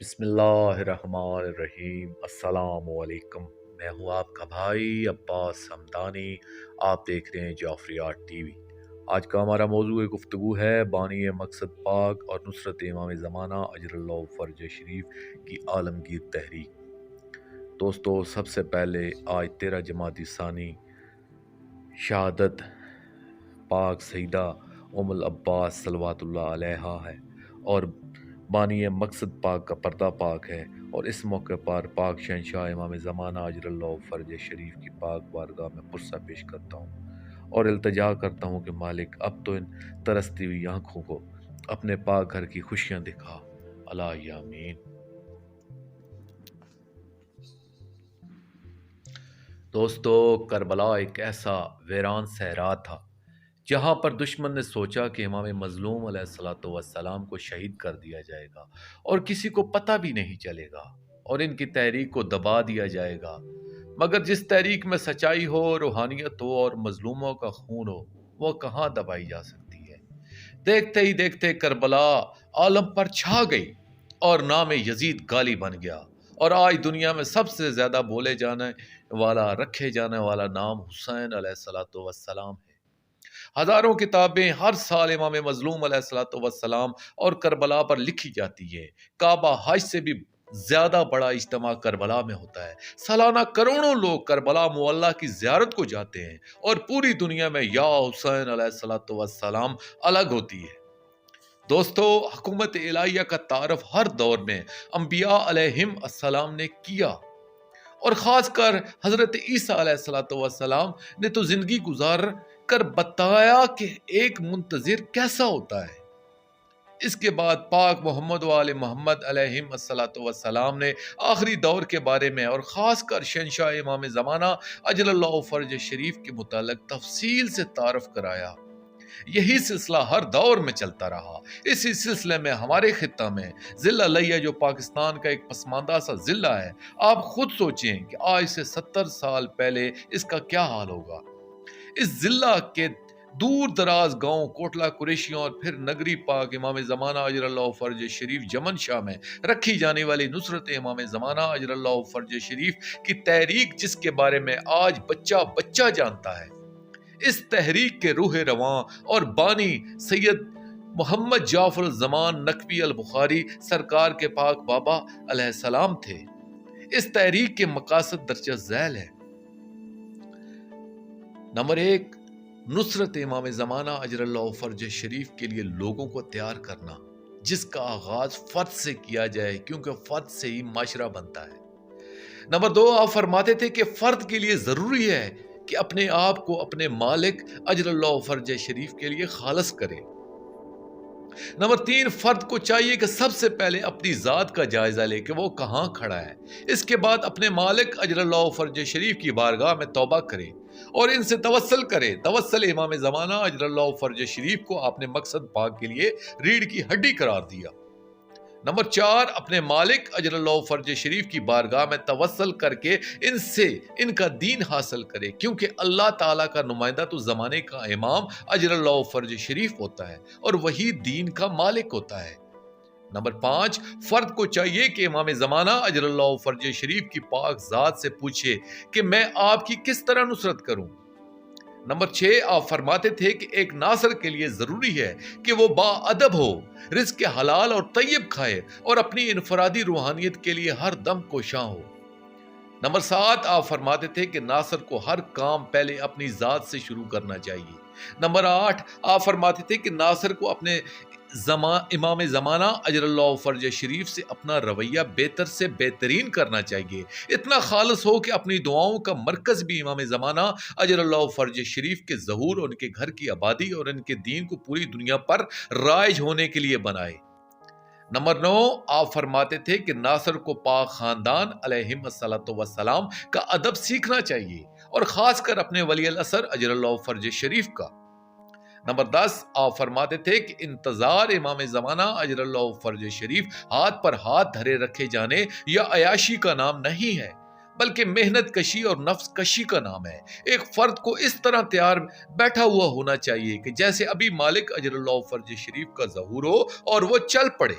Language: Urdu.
بسم اللہ الرحمن الرحیم۔ السلام علیکم۔ میں ہوں آپ کا بھائی عباس حمدانی۔ آپ دیکھ رہے ہیں جعفریات ٹی وی۔ آج کا ہمارا موضوع گفتگو ہے بانی مقصد پاک اور نصرت امام زمانہ اجر اللہ فرج شریف کی عالمگیر تحریک۔ دوستو، سب سے پہلے آج 13 جمادی ثانی شہادت پاک سیدہ ام العباس صلوات اللہ علیہا ہے اور بانی مقصد پاک کا پردہ پاک ہے، اور اس موقع پر پاک شہنشاہ امام زمانہ اجر اللہ فرج شریف کی پاک بارگاہ میں پرسہ پیش کرتا ہوں اور التجا کرتا ہوں کہ مالک اب تو ان ترستی ہوئی آنکھوں کو اپنے پاک گھر کی خوشیاں دکھا۔ اللہ آمین۔ دوستو، کربلا ایک ایسا ویران صحرا تھا جہاں پر دشمن نے سوچا کہ امام مظلوم علیہ السلام کو شہید کر دیا جائے گا اور کسی کو پتہ بھی نہیں چلے گا اور ان کی تحریک کو دبا دیا جائے گا، مگر جس تحریک میں سچائی ہو، روحانیت ہو اور مظلوموں کا خون ہو، وہ کہاں دبائی جا سکتی ہے۔ دیکھتے ہی دیکھتے کربلا عالم پر چھا گئی اور نام یزید غالی بن گیا، اور آج دنیا میں سب سے زیادہ بولے جانے والا، رکھے جانے والا نام حسین علیہ السلام ہے۔ ہزاروں کتابیں ہر سال امام مظلوم علیہ السلام اور کربلا پر لکھی جاتی ہے۔ کعبہ حج سے بھی زیادہ بڑا اجتماع کربلا میں ہوتا ہے۔ سالانہ کروڑوں لوگ کربلا معلیٰ کی زیارت کو جاتے ہیں اور پوری دنیا میں یا حسین علیہ السلام الگ ہوتی ہے۔ دوستو، حکومت الہیہ کا تعارف ہر دور میں انبیاء علیہم السلام نے کیا، اور خاص کر حضرت عیسیٰ علیہ السلام نے تو زندگی گزار کر بتایا کہ ایک منتظر کیسا ہوتا ہے۔ اس کے بعد پاک محمد و آل محمد علیہم السلام نے آخری دور کے بارے میں اور خاص کر شہنشاہ امام زمانہ اجل اللہ فرج شریف کے متعلق تفصیل سے تعارف کرایا۔ یہی سلسلہ ہر دور میں چلتا رہا۔ اسی سلسلے میں ہمارے خطہ میں ضلع لیہ، جو پاکستان کا ایک پسماندہ سا ضلع ہے، آپ خود سوچیں کہ آج سے 70 سال پہلے اس کا کیا حال ہوگا۔ اس ضلع کے دور دراز گاؤں کوٹلہ قریشیوں اور پھر نگری پاک امام زمانہ اجر اللہ فرج شریف جمن شاہ میں رکھی جانے والی نصرت امام زمانہ اجر اللہ فرج شریف کی تحریک، جس کے بارے میں آج بچہ بچہ جانتا ہے، اس تحریک کے روح رواں اور بانی سید محمد جعفر الزمان نقوی البخاری سرکار کے پاک بابا علیہ السلام تھے۔ اس تحریک کے مقاصد درجہ ذیل ہے۔ نمبر 1، نصرت امام زمانہ اجر اللہ فرج شریف کے لیے لوگوں کو تیار کرنا، جس کا آغاز فرد سے کیا جائے، کیونکہ فرد سے ہی معاشرہ بنتا ہے۔ نمبر 2، آپ فرماتے تھے کہ فرد کے لیے ضروری ہے کہ اپنے آپ کو اپنے مالک اجر اللہ فرج شریف کے لیے خالص کرے۔ نمبر 3، فرد کو چاہیے کہ سب سے پہلے اپنی ذات کا جائزہ لے کہ وہ کہاں کھڑا ہے، اس کے بعد اپنے مالک اجر اللہ فرج شریف کی بارگاہ میں توبہ کرے اور ان سے توسل کرے۔ توسل امام زمانہ اجر اللہ فرج شریف کو آپ نے مقصد پاک کے لیے ریڑھ کی ہڈی قرار دیا۔ نمبر 4، اپنے مالک اجر اللہ فرج شریف کی بارگاہ میں توسل کر کے ان سے ان کا دین حاصل کرے، کیونکہ اللہ تعالیٰ کا نمائندہ تو زمانے کا امام اجر اللہ فرج شریف ہوتا ہے اور وہی دین کا مالک ہوتا ہے۔ نمبر 5، فرد کو چاہیے کہ امام زمانہ اجر اللہ فرج شریف کی پاک ذات سے پوچھے کہ میں آپ کی کس طرح نصرت کروں۔ نمبر 6، آپ فرماتے تھے کہ ایک ناصر کے لیے ضروری ہے کہ وہ با ادب ہو، رزق حلال اور طیب کھائے اور اپنی انفرادی روحانیت کے لیے ہر دم کوشاں ہو۔ نمبر 7، آپ فرماتے تھے کہ ناصر کو ہر کام پہلے اپنی ذات سے شروع کرنا چاہیے۔ نمبر 8، آپ فرماتے تھے کہ ناصر کو اپنے امام زمانہ اجر اللہ فرج شریف سے اپنا رویہ بہتر سے بہترین کرنا چاہیے، اتنا خالص ہو کہ اپنی دعاؤں کا مرکز بھی امام زمانہ اجر اللہ فرج شریف کے ظہور اور ان کے گھر کی آبادی اور ان کے دین کو پوری دنیا پر رائج ہونے کے لیے بنائے۔ نمبر 9، آپ فرماتے تھے کہ ناصر کو پاک خاندان علیہم السلام کا ادب سیکھنا چاہیے اور خاص کر اپنے ولی الاثر اجر اللہ فرج شریف کا۔ نمبر 10، آپ فرماتے تھے کہ انتظار امام زمانہ اجر اللہ فرج شریف ہاتھ پر ہاتھ دھرے رکھے جانے یا عیاشی کا نام نہیں ہے، بلکہ محنت کشی اور نفس کشی کا نام ہے۔ ایک فرد کو اس طرح تیار بیٹھا ہوا ہونا چاہیے کہ جیسے ابھی مالک اجر اللہ فرج شریف کا ظہور ہو اور وہ چل پڑے۔